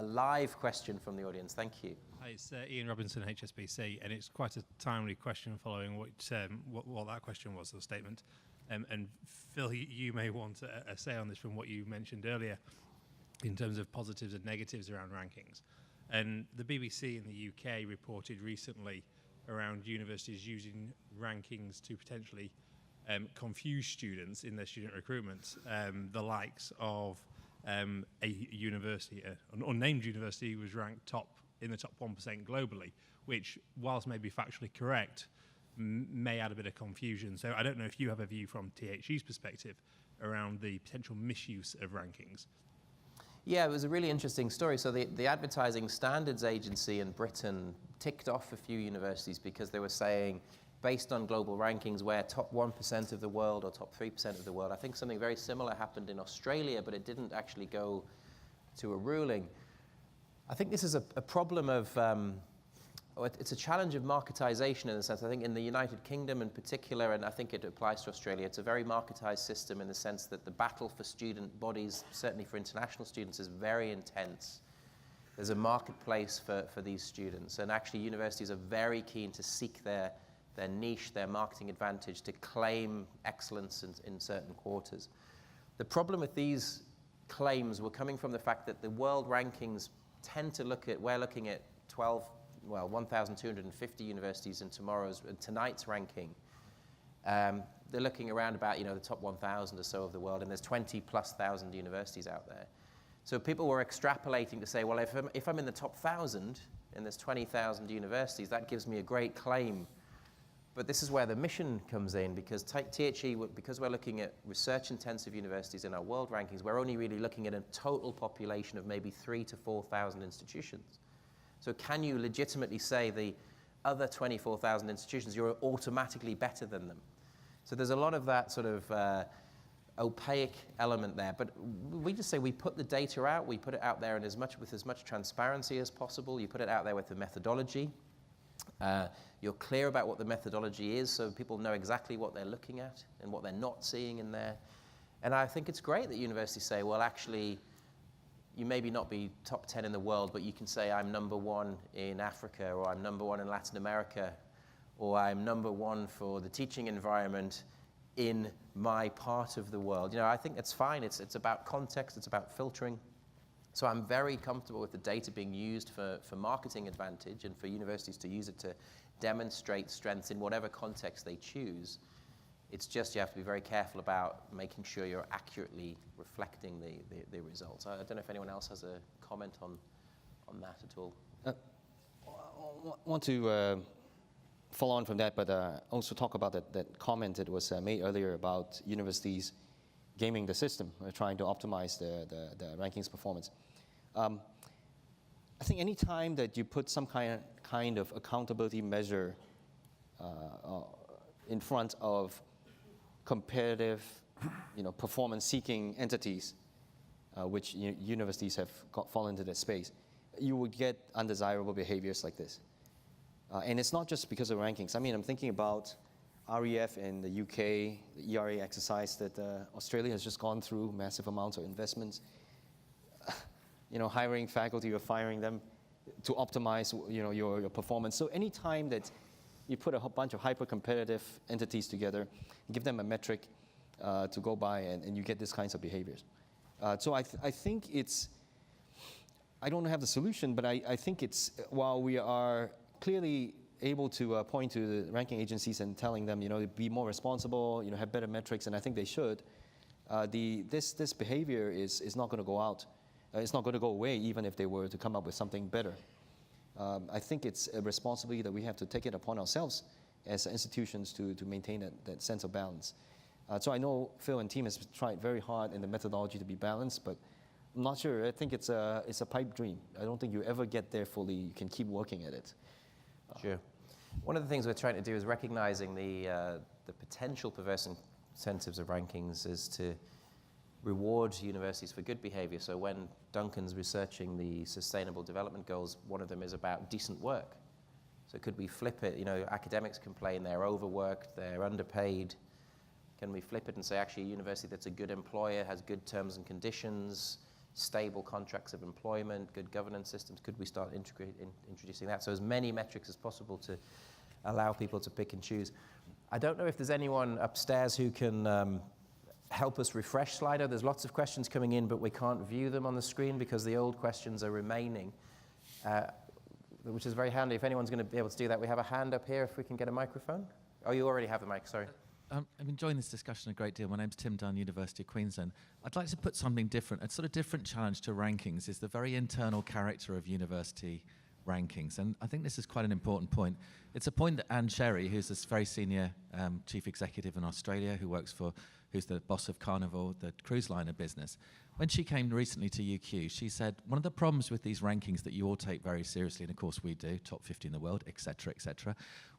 live question from the audience. Thank you. Hi, it's Ian Robinson, HSBC, and it's quite a timely question following what that question was, the statement. And Phil, you may want a say on this from what you mentioned earlier in terms of positives and negatives around rankings. And the BBC in the UK reported recently around universities using rankings to potentially confuse students in their student recruitment. The likes of a university, an unnamed university, was ranked in the top 1% globally, which, whilst maybe factually correct, may add a bit of confusion. So I don't know if you have a view from THE's perspective around the potential misuse of rankings. Yeah, it was a really interesting story. So the Advertising Standards Agency in Britain ticked off a few universities because they were saying, based on global rankings, we're top 1% of the world or top 3% of the world. I think something very similar happened in Australia, but it didn't actually go to a ruling. I think this is a problem of, it's a challenge of marketization in a sense. I think in the United Kingdom in particular, and I think it applies to Australia, it's a very marketized system in the sense that the battle for student bodies, certainly for international students, is very intense. There's a marketplace for these students, and actually universities are very keen to seek their niche, their marketing advantage, to claim excellence in certain quarters. The problem with these claims were coming from the fact that the world rankings tend to we're looking at 1,250 universities in tonight's ranking. They're looking around about, the top 1,000 or so of the world, and there's 20,000+ universities out there. So people were extrapolating to say, well, if I'm in the top 1,000 and there's 20,000 universities, that gives me a great claim. But this is where the mission comes in, because THE, because we're looking at research-intensive universities in our world rankings, we're only really looking at a total population of maybe 3,000 to 4,000 institutions. So can you legitimately say the other 24,000 institutions, you're automatically better than them? So there's a lot of that sort of opaque element there. But we just say we put the data out, we put it out there with as much transparency as possible. You put it out there with the methodology. You're clear about what the methodology is, so people know exactly what they're looking at and what they're not seeing in there. And I think it's great that universities say, well, actually, you maybe not be top 10 in the world, but you can say I'm number 1 in Africa, or I'm number 1 in Latin America, or I'm number 1 for the teaching environment in my part of the world. I think it's fine. It's about context. It's about filtering. So I'm very comfortable with the data being used for marketing advantage and for universities to use it to demonstrate strengths in whatever context they choose. It's just you have to be very careful about making sure you're accurately reflecting the results. I don't know if anyone else has a comment on that at all. I want to follow on from that, but also talk about that comment that was made earlier about universities gaming the system, trying to optimize the rankings performance. I think any time that you put some kind of accountability measure in front of competitive, performance-seeking entities, which universities have fallen into that space, you would get undesirable behaviors like this. And it's not just because of rankings. I mean, I'm thinking about REF in the UK, the ERA exercise that Australia has just gone through, massive amounts of investments. Hiring faculty or firing them to optimize, your performance. So any time that you put a whole bunch of hyper-competitive entities together, give them a metric to go by, and you get these kinds of behaviors. So I think it's, I don't have the solution, but I think it's, while we are clearly able to point to the ranking agencies and telling them, be more responsible, have better metrics, and I think they should, this behavior is not going to go out. It's not going to go away even if they were to come up with something better. I think it's a responsibility that we have to take it upon ourselves as institutions to maintain that sense of balance. So I know Phil and team has tried very hard in the methodology to be balanced, but I'm not sure. I think it's a pipe dream. I don't think you ever get there fully. You can keep working at it. Sure. One of the things we're trying to do is recognizing the potential perverse incentives of rankings is to reward universities for good behavior. So when Duncan's researching the Sustainable Development Goals, one of them is about decent work. So could we flip it? Academics complain they're overworked, they're underpaid. Can we flip it and say, actually, a university that's a good employer, has good terms and conditions, stable contracts of employment, good governance systems? Could we start introducing that? So as many metrics as possible to allow people to pick and choose. I don't know if there's anyone upstairs who can help us refresh Slido. There's lots of questions coming in, but we can't view them on the screen because the old questions are remaining, which is very handy. If anyone's going to be able to do that, we have a hand up here if we can get a microphone. Oh, you already have the mic, sorry. I'm enjoying this discussion a great deal. My name's Tim Dunn, University of Queensland. I'd like to put something different. A sort of different challenge to rankings is the very internal character of university rankings. And I think this is quite an important point. It's a point that Anne Sherry, who's this very senior chief executive in Australia, who's the boss of Carnival, the cruise liner business. When she came recently to UQ, she said, one of the problems with these rankings that you all take very seriously, and of course we do, top 50 in the world, et cetera,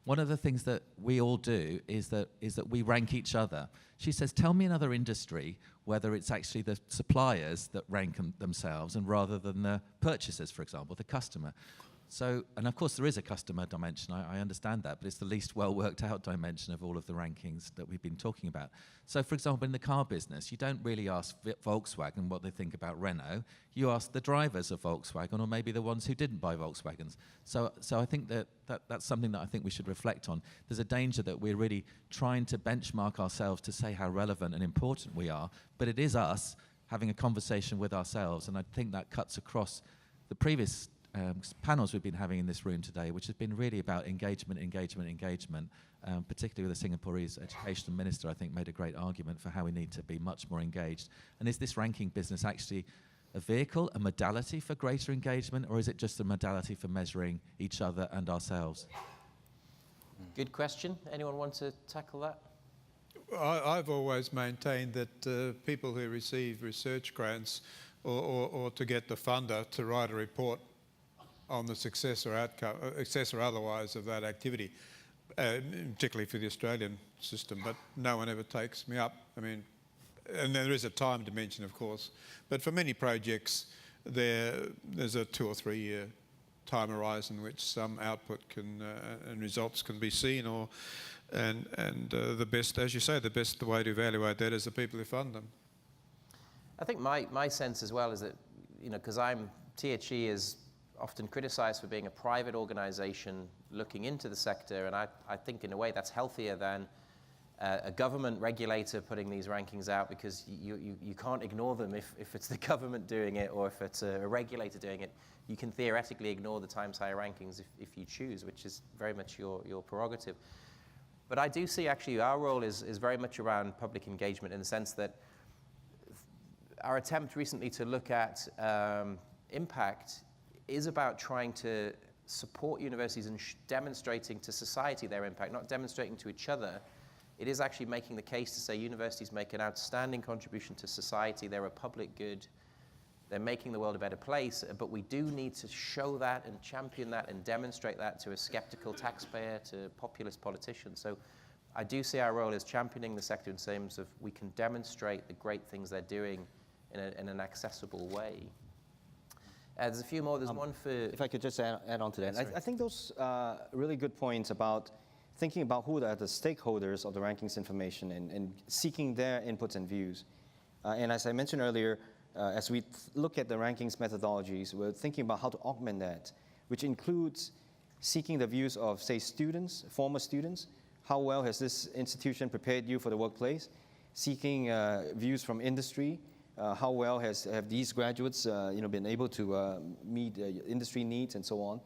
one of the things that we all do is that we rank each other. She says, tell me another industry whether it's actually the suppliers that rank themselves and rather than the purchasers, for example, the customer. So, and of course there is a customer dimension, I understand that, but it's the least well worked out dimension of all of the rankings that we've been talking about. So for example, in the car business, you don't really ask Volkswagen what they think about Renault, you ask the drivers of Volkswagen or maybe the ones who didn't buy Volkswagens. So I think that's something that I think we should reflect on. There's a danger that we're really trying to benchmark ourselves to say how relevant and important we are, but it is us having a conversation with ourselves, and I think that cuts across the previous panels we've been having in this room today, which has been really about engagement, particularly with the Singapore's education minister, I think, made a great argument for how we need to be much more engaged. And is this ranking business actually a vehicle, a modality for greater engagement, or is it just a modality for measuring each other and ourselves? Good question. Anyone want to tackle that? I've always maintained that people who receive research grants or to get the funder to write a report on the success or outcome, success or otherwise of that activity, particularly for the Australian system, but no one ever takes me up. I mean, and there is a time dimension, of course, but for many projects there's a 2 or 3 year time horizon in which some output can and results can be seen, and the best, as you say, the best way to evaluate that is the people who fund them. I think my sense as well is that because THE is often criticized for being a private organization looking into the sector, and I think in a way that's healthier than a government regulator putting these rankings out, because you can't ignore them if it's the government doing it or if it's a regulator doing it. You can theoretically ignore the Times Higher rankings if you choose, which is very much your prerogative. But I do see actually our role is very much around public engagement, in the sense that our attempt recently to look at impact is about trying to support universities and demonstrating to society their impact, not demonstrating to each other. It is actually making the case to say universities make an outstanding contribution to society, they're a public good, they're making the world a better place, but we do need to show that and champion that and demonstrate that to a skeptical taxpayer, to populist politicians. So I do see our role as championing the sector in terms of we can demonstrate the great things they're doing in an accessible way. There's a few more. There's one for... If I could just add on to that. I think those are really good points about thinking about who are the stakeholders of the rankings information and seeking their inputs and views. And as I mentioned earlier, as we look at the rankings methodologies, we're thinking about how to augment that, which includes seeking the views of, say, students, former students. How well has this institution prepared you for the workplace? Seeking views from industry. How well have these graduates been able to meet industry needs and so on,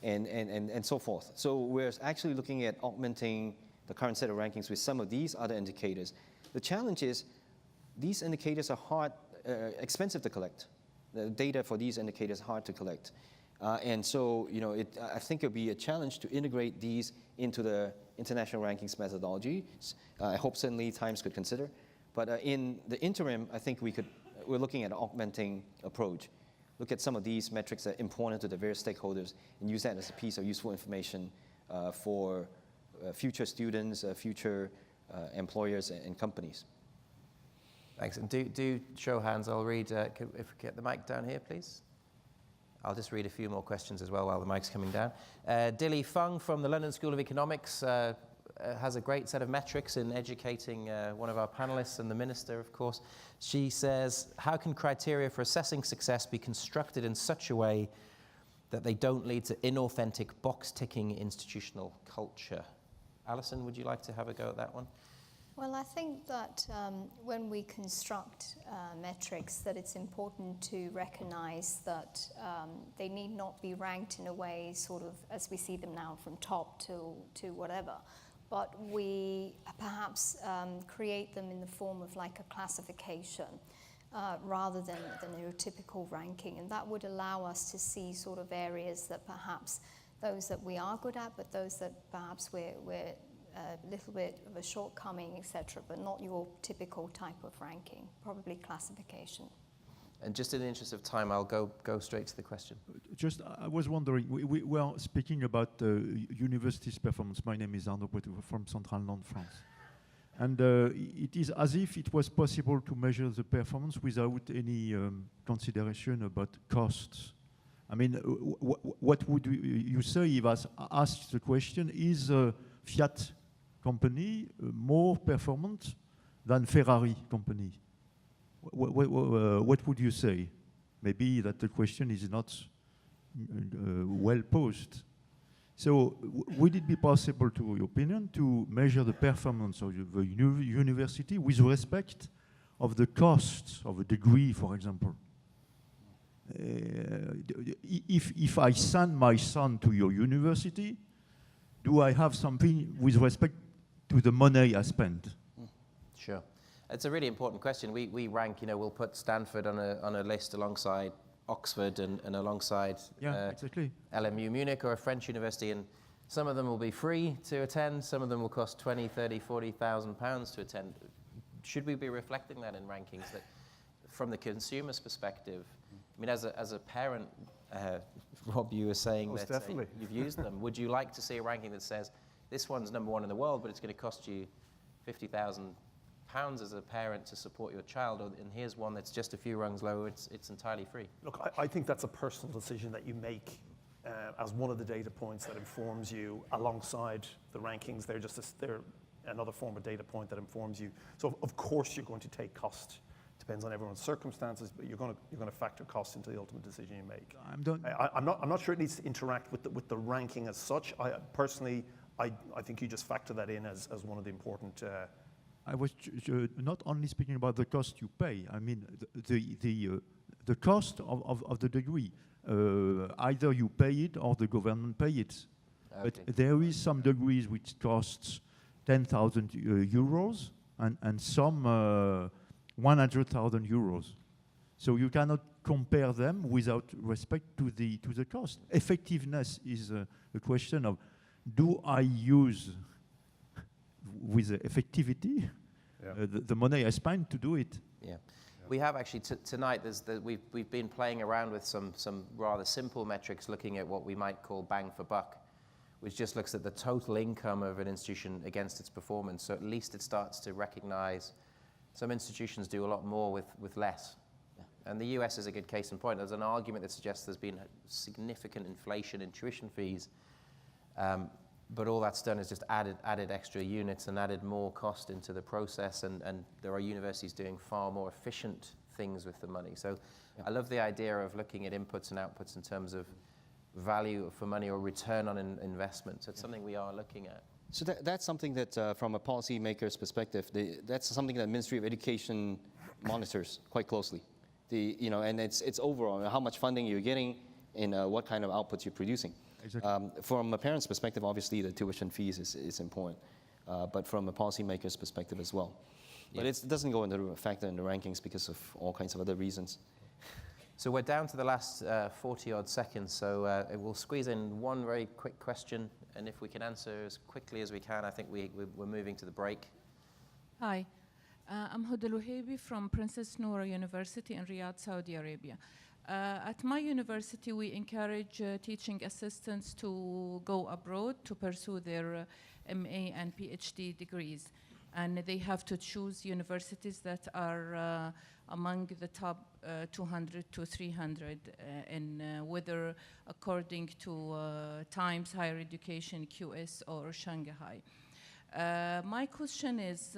and so forth. So we're actually looking at augmenting the current set of rankings with some of these other indicators. The challenge is these indicators are expensive to collect. The data for these indicators are hard to collect. And so I think it would be a challenge to integrate these into the international rankings methodology. I hope certainly Times could consider. But in the interim, I think we're looking at an augmenting approach. Look at some of these metrics that are important to the various stakeholders and use that as a piece of useful information for future students, future employers and companies. Thanks. And do show hands. I'll read, if we get the mic down here, please. I'll just read a few more questions as well while the mic's coming down. Dilly Fung from the London School of Economics has a great set of metrics in educating one of our panelists and the minister, of course. She says, how can criteria for assessing success be constructed in such a way that they don't lead to inauthentic box-ticking institutional culture? Alison, would you like to have a go at that one? Well, I think that when we construct metrics, that it's important to recognize that they need not be ranked in a way sort of as we see them now from top to whatever, but we perhaps create them in the form of like a classification rather than your typical ranking. And that would allow us to see sort of areas that perhaps those that we are good at, but those that perhaps we're a little bit of a shortcoming, etc., but not your typical type of ranking, probably classification. And just in the interest of time, I'll go straight to the question. Just, I was wondering, we are speaking about universities' performance. My name is Arnaud Poitou from Central Land, France. And it is as if it was possible to measure the performance without any consideration about costs. I mean, what would you say if I asked the question, is Fiat company more performant than Ferrari company? What would you say? Maybe that the question is not well posed. So would it be possible, to your opinion, to measure the performance of the university with respect of the costs of a degree, for example? If I send my son to your university, do I have something with respect to the money I spent? Sure. It's a really important question. We rank, we'll put Stanford on a list alongside Oxford and alongside exactly. LMU Munich or a French university, and some of them will be free to attend, some of them will cost 20, 30, 40,000 pounds to attend. Should we be reflecting that in rankings, that from the consumer's perspective? I mean, as a parent, Rob, you were saying that you've used them. Would you like to see a ranking that says, this one's number one in the world, but it's going to cost you 50,000 pounds as a parent to support your child, and here's one that's just a few rungs lower, it's entirely free? Look, I think that's a personal decision that you make as one of the data points that informs you alongside the rankings. They're another form of data point that informs you. So of course you're going to take cost depends on everyone's circumstances, but you're going to factor cost into the ultimate decision you make. I'm I'm not sure it needs to interact with the ranking as such. I think you just factor that in as one of the important. I was not only speaking about the cost you pay. I mean the cost of the degree. Either you pay it or the government pay it. Okay. But there is some degrees which costs 10,000 euros and some 100,000 euros. So you cannot compare them without respect to the cost. Effectiveness is a question of, do I use with effectivity the money I spend to do it? Yeah. We have actually tonight. We've been playing around with some rather simple metrics, looking at what we might call bang for buck, which just looks at the total income of an institution against its performance. So at least it starts to recognize some institutions do a lot more with less. And the US is a good case in point. There's an argument that suggests there's been significant inflation in tuition fees, but all that's done is just added extra units and added more cost into the process, and there are universities doing far more efficient things with the money. So I love the idea of looking at inputs and outputs in terms of value for money or return on investment. So it's something we are looking at. So that's something that, from a policymaker's perspective, that's something that Ministry of Education monitors quite closely. And it's overall how much funding you're getting and what kind of outputs you're producing. Exactly. From a parent's perspective, obviously the tuition fees is important, but from a policymaker's perspective as well. But it doesn't go into a factor in the rankings because of all kinds of other reasons. So we're down to the last 40-odd seconds, so we'll squeeze in one very quick question, and if we can answer as quickly as we can, I think we're moving to the break. Hi, I'm Huda Luhaibi from Princess Noura University in Riyadh, Saudi Arabia. At my university, we encourage teaching assistants to go abroad to pursue their MA and PhD degrees. And they have to choose universities that are among the top 200 to 300 in whether according to Times Higher Education, QS, or Shanghai. My question is,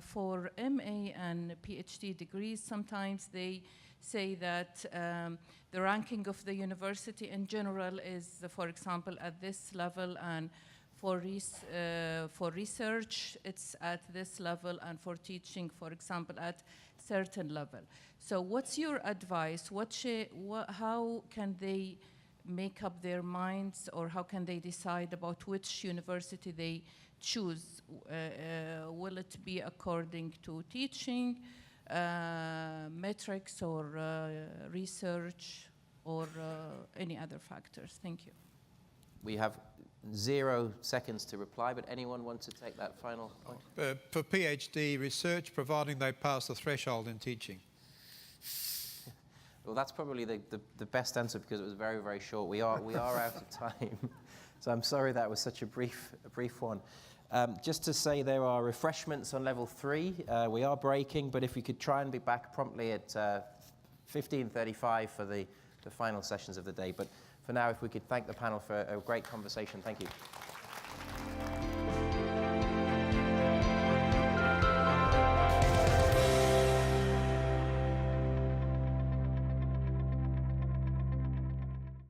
for MA and PhD degrees, sometimes they say that the ranking of the university in general is, for example, at this level, and for research, it's at this level, and for teaching, for example, at certain level. So what's your advice? How can they make up their minds, or how can they decide about which university they choose? Will it be according to teaching, metrics, or research, or any other factors? Thank you. We have 0 seconds to reply, but anyone want to take that final point? For PhD research, providing they pass the threshold in teaching. Well, that's probably the best answer, because it was very, very short. We are out of time, so I'm sorry that was such a brief one. Just to say, there are refreshments on level 3. We are breaking, but if we could try and be back promptly at 15:35 for the final sessions of the day. But for now, if we could thank the panel for a great conversation. Thank you.